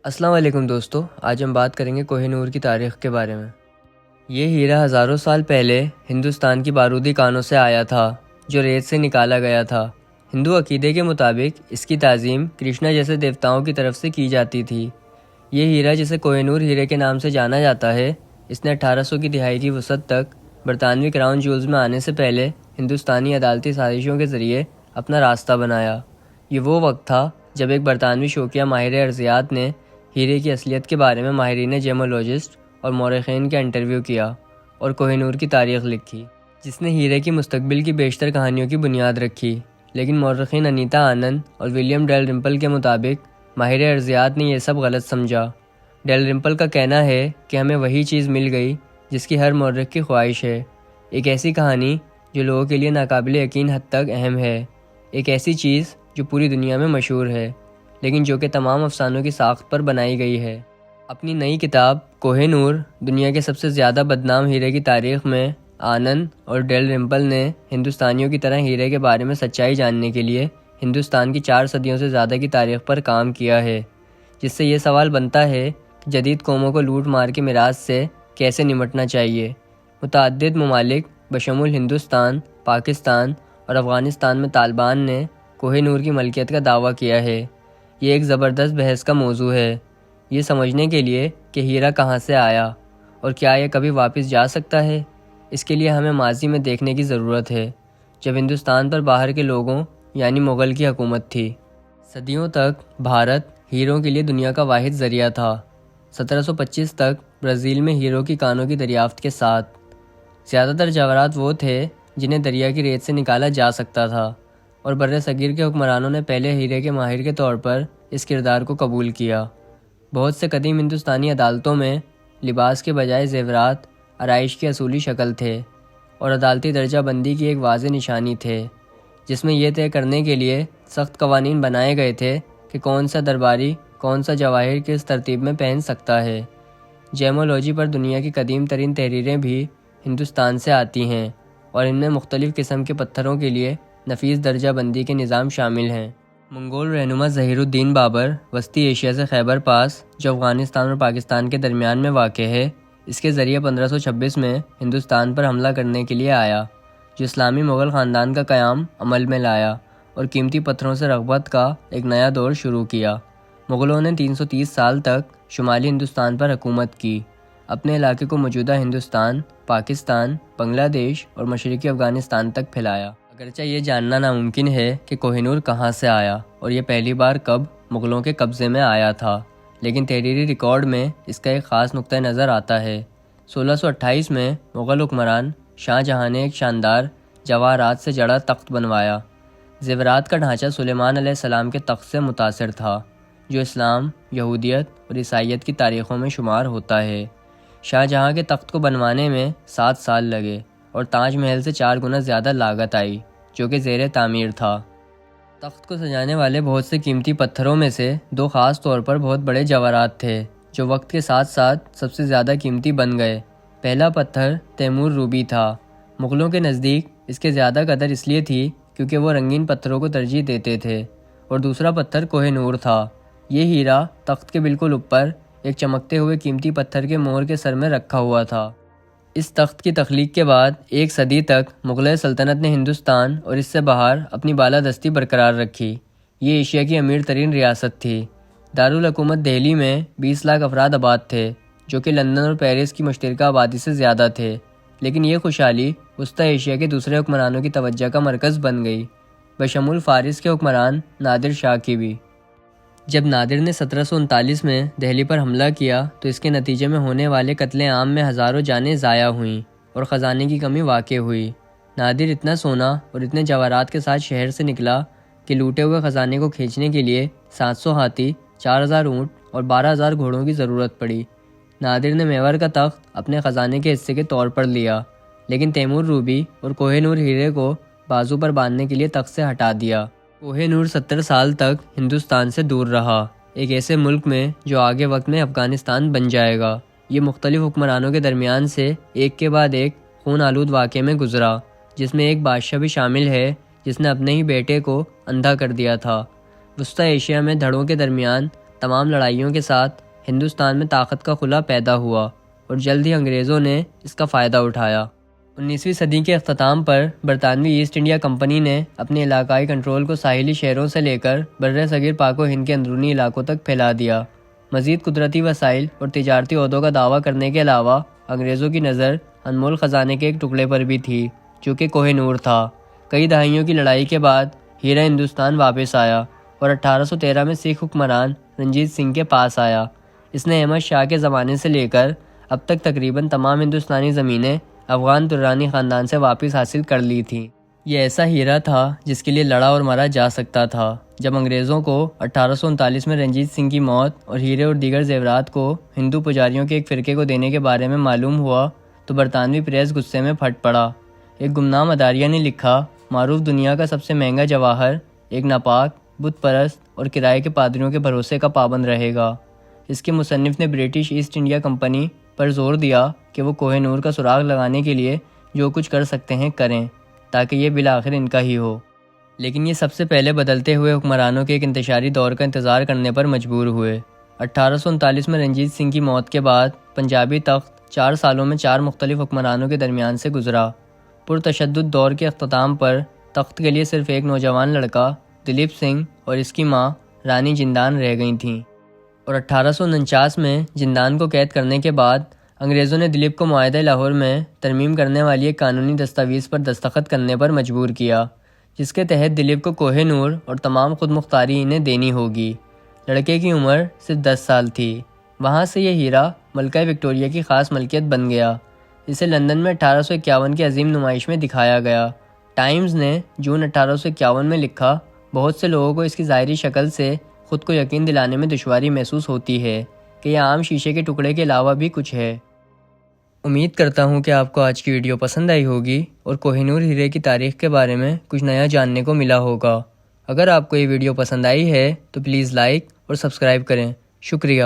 السلام علیکم دوستو، آج ہم بات کریں گے کوہ نور کی تاریخ کے بارے میں۔ یہ ہیرا ہزاروں سال پہلے ہندوستان کی بارودی کانوں سے آیا تھا جو ریت سے نکالا گیا تھا۔ ہندو عقیدے کے مطابق اس کی تعظیم کرشنا جیسے دیوتاؤں کی طرف سے کی جاتی تھی۔ یہ ہیرا جسے کوہ نور ہیرے کے نام سے جانا جاتا ہے، اس نے 1800 کی دہائی کی وسط تک برطانوی کراؤن جولز میں آنے سے پہلے ہندوستانی عدالتی سازشوں کے ذریعے اپنا راستہ بنایا۔ یہ وہ وقت تھا جب ایک برطانوی شوقیہ ماہر ارضیات نے ہیرے کی اصلیت کے بارے میں ماہرین جیمولوجسٹ اور مورخین کا انٹرویو کیا اور کوہ نور کی تاریخ لکھی، جس نے ہیرے کی مستقبل کی بیشتر کہانیوں کی بنیاد رکھی۔ لیکن مورخین انیتا آنند اور ولیم ڈیل رمپل کے مطابق ماہر ارضیات نے یہ سب غلط سمجھا۔ ڈیل رمپل کا کہنا ہے کہ ہمیں وہی چیز مل گئی جس کی ہر مورخ کی خواہش ہے، ایک ایسی کہانی جو لوگوں کے لیے ناقابل یقین حد تک اہم ہے، ایک ایسی چیز جو پوری دنیا میں مشہور ہے لیکن جو کہ تمام افسانوں کی ساخت پر بنائی گئی ہے۔ اپنی نئی کتاب کوہ نور، دنیا کے سب سے زیادہ بدنام ہیرے کی تاریخ میں آنند اور ڈیل رمپل نے ہندوستانیوں کی طرح ہیرے کے بارے میں سچائی جاننے کے لیے ہندوستان کی 4 صدیوں سے زیادہ کی تاریخ پر کام کیا ہے، جس سے یہ سوال بنتا ہے کہ جدید قوموں کو لوٹ مار کے میراث سے کیسے نمٹنا چاہیے۔ متعدد ممالک بشمول ہندوستان، پاکستان اور افغانستان میں طالبان نے کوہ نور کی ملکیت کا دعویٰ کیا ہے۔ یہ ایک زبردست بحث کا موضوع ہے، یہ سمجھنے کے لیے کہ ہیرا کہاں سے آیا اور کیا یہ کبھی واپس جا سکتا ہے۔ اس کے لیے ہمیں ماضی میں دیکھنے کی ضرورت ہے، جب ہندوستان پر باہر کے لوگوں یعنی مغل کی حکومت تھی۔ صدیوں تک بھارت ہیروں کے لیے دنیا کا واحد ذریعہ تھا۔ 1725 تک برازیل میں ہیروں کی کانوں کی دریافت کے ساتھ زیادہ تر جواہرات وہ تھے جنہیں دریا کی ریت سے نکالا جا سکتا تھا، اور برصغیر کے حکمرانوں نے پہلے ہیرے کے ماہر کے طور پر اس کردار کو قبول کیا۔ بہت سے قدیم ہندوستانی عدالتوں میں لباس کے بجائے زیورات آرائش کی اصولی شکل تھے اور عدالتی درجہ بندی کی ایک واضح نشانی تھے، جس میں یہ طے کرنے کے لیے سخت قوانین بنائے گئے تھے کہ کون سا درباری کون سا جواہر کس ترتیب میں پہن سکتا ہے۔ جیمولوجی پر دنیا کی قدیم ترین تحریریں بھی ہندوستان سے آتی ہیں، اور ان میں مختلف قسم کے پتھروں کے لیے نفیس درجہ بندی کے نظام شامل ہیں۔ منگول رہنما ظہیر الدین بابر وسطی ایشیا سے خیبر پاس، جو افغانستان اور پاکستان کے درمیان میں واقع ہے، اس کے ذریعے 1526 میں ہندوستان پر حملہ کرنے کے لیے آیا، جو اسلامی مغل خاندان کا قیام عمل میں لایا اور قیمتی پتھروں سے رغبت کا ایک نیا دور شروع کیا۔ مغلوں نے 330 سال تک شمالی ہندوستان پر حکومت کی، اپنے علاقے کو موجودہ ہندوستان، پاکستان، بنگلہ دیش اور مشرقی افغانستان تک پھیلایا۔ اگرچہ یہ جاننا ناممکن ہے کہ کوہ نور کہاں سے آیا اور یہ پہلی بار کب مغلوں کے قبضے میں آیا تھا، لیکن تحریری ریکارڈ میں اس کا ایک خاص نقطہ نظر آتا ہے۔ 1628 میں مغل حکمران شاہ جہاں نے ایک شاندار جواہرات سے جڑا تخت بنوایا۔ زیورات کا ڈھانچہ سلیمان علیہ السلام کے تخت سے متاثر تھا، جو اسلام، یہودیت اور عیسائیت کی تاریخوں میں شمار ہوتا ہے۔ شاہ جہاں کے تخت کو بنوانے میں 7 سال لگے اور تاج محل سے 4 گنا زیادہ لاگت آئی، جو کہ زیر تعمیر تھا۔ تخت کو سجانے والے بہت سے قیمتی پتھروں میں سے 2 خاص طور پر بہت بڑے جواہرات تھے، جو وقت کے ساتھ ساتھ سب سے زیادہ قیمتی بن گئے۔ پہلا پتھر تیمور روبی تھا۔ مغلوں کے نزدیک اس کے زیادہ قدر اس لیے تھی کیونکہ وہ رنگین پتھروں کو ترجیح دیتے تھے، اور دوسرا پتھر کوہ نور تھا۔ یہ ہیرا تخت کے بالکل اوپر ایک چمکتے ہوئے قیمتی پتھر کے مور کے سر میں رکھا ہوا تھا۔ اس تخت کی تخلیق کے بعد 1 صدی تک مغلیہ سلطنت نے ہندوستان اور اس سے باہر اپنی بالادستی برقرار رکھی۔ یہ ایشیا کی امیر ترین ریاست تھی۔ دارالحکومت دہلی میں 20 لاکھ افراد آباد تھے، جو کہ لندن اور پیرس کی مشترکہ آبادی سے زیادہ تھے، لیکن یہ خوشحالی وسطی ایشیا کے دوسرے حکمرانوں کی توجہ کا مرکز بن گئی، بشمول فارس کے حکمران نادر شاہ کی بھی۔ جب نادر نے 1739 میں دہلی پر حملہ کیا تو اس کے نتیجے میں ہونے والے قتل عام میں ہزاروں جانیں ضائع ہوئیں اور خزانے کی کمی واقع ہوئی۔ نادر اتنا سونا اور اتنے جواہرات کے ساتھ شہر سے نکلا کہ لوٹے ہوئے خزانے کو کھینچنے کے لیے 700 ہاتھی، 4000 اونٹ اور 12000 گھوڑوں کی ضرورت پڑی۔ نادر نے میور کا تخت اپنے خزانے کے حصے کے طور پر لیا، لیکن تیمور روبی اور کوہ نور ہیرے کو بازو پر باندھنے کے لیے تخت سے ہٹا دیا۔ کوہ نور 70 سال تک ہندوستان سے دور رہا، ایک ایسے ملک میں جو آگے وقت میں افغانستان بن جائے گا۔ یہ مختلف حکمرانوں کے درمیان سے ایک کے بعد ایک خون آلود واقعے میں گزرا، جس میں ایک بادشاہ بھی شامل ہے جس نے اپنے ہی بیٹے کو اندھا کر دیا تھا۔ وسطی ایشیا میں دھڑوں کے درمیان تمام لڑائیوں کے ساتھ ہندوستان میں طاقت کا خلا پیدا ہوا اور جلد ہی انگریزوں نے اس کا فائدہ اٹھایا۔ 19ویں صدی کے اختتام پر برطانوی ایسٹ انڈیا کمپنی نے اپنے علاقائی کنٹرول کو ساحلی شہروں سے لے کر بر صغیر پاک و ہند کے اندرونی علاقوں تک پھیلا دیا۔ مزید قدرتی وسائل اور تجارتی عہدوں کا دعویٰ کرنے کے علاوہ انگریزوں کی نظر انمول خزانے کے ایک ٹکڑے پر بھی تھی جو کہ کوہ نور تھا۔ کئی دہائیوں کی لڑائی کے بعد ہیرا ہندوستان واپس آیا اور 1813 میں سکھ حکمران رنجیت سنگھ کے پاس آیا۔ اس نے احمد شاہ کے زمانے سے لے کر اب تک تقریباً تمام ہندوستانی زمینیں افغان درانی خاندان سے واپس حاصل کر لی تھیں۔ یہ ایسا ہیرا تھا جس کے لیے لڑا اور مرا جا سکتا تھا۔ جب انگریزوں کو 1839 میں رنجیت سنگھ کی موت اور ہیرے اور دیگر زیورات کو ہندو پجاریوں کے ایک فرقے کو دینے کے بارے میں معلوم ہوا تو برطانوی پریس غصے میں پھٹ پڑا۔ ایک گمنام اداریہ نے لکھا، معروف دنیا کا سب سے مہنگا جواہر ایک ناپاک، بت پرست اور کرائے کے پادریوں کے بھروسے کا پابند رہے گا۔ اس کے مصنف نے برٹش ایسٹ انڈیا کمپنی پر زور دیا کہ وہ کوہ نور کا سراغ لگانے کے لیے جو کچھ کر سکتے ہیں کریں تاکہ یہ بالآخر ان کا ہی ہو، لیکن یہ سب سے پہلے بدلتے ہوئے حکمرانوں کے ایک انتشاری دور کا انتظار کرنے پر مجبور ہوئے۔ 1839 میں رنجیت سنگھ کی موت کے بعد پنجابی تخت 4 سالوں میں 4 مختلف حکمرانوں کے درمیان سے گزرا۔ پرتشدد دور کے اختتام پر تخت کے لیے صرف ایک نوجوان لڑکا دلیپ سنگھ اور اس کی ماں رانی جندان رہ گئی تھیں، اور 1849 میں جندان کو قید کرنے کے بعد انگریزوں نے دلیپ کو معاہدہ لاہور میں ترمیم کرنے والی ایک قانونی دستاویز پر دستخط کرنے پر مجبور کیا، جس کے تحت دلیپ کو کوہ نور اور تمام خود مختاری انہیں دینی ہوگی۔ لڑکے کی عمر صرف 10 سال تھی۔ وہاں سے یہ ہیرا ملکہ وکٹوریہ کی خاص ملکیت بن گیا۔ اسے لندن میں 1851 کی عظیم نمائش میں دکھایا گیا۔ ٹائمز نے جون 1851 میں لکھا، بہت سے لوگوں کو اس کی ظاہری شکل سے خود کو یقین دلانے میں دشواری محسوس ہوتی ہے کہ یہ عام شیشے کے ٹکڑے کے علاوہ بھی کچھ ہے۔ امید کرتا ہوں کہ آپ کو آج کی ویڈیو پسند آئی ہوگی اور کوہ نور ہیرے کی تاریخ کے بارے میں کچھ نیا جاننے کو ملا ہوگا۔ اگر آپ کو یہ ویڈیو پسند آئی ہے تو پلیز لائک اور سبسکرائب کریں۔ شکریہ۔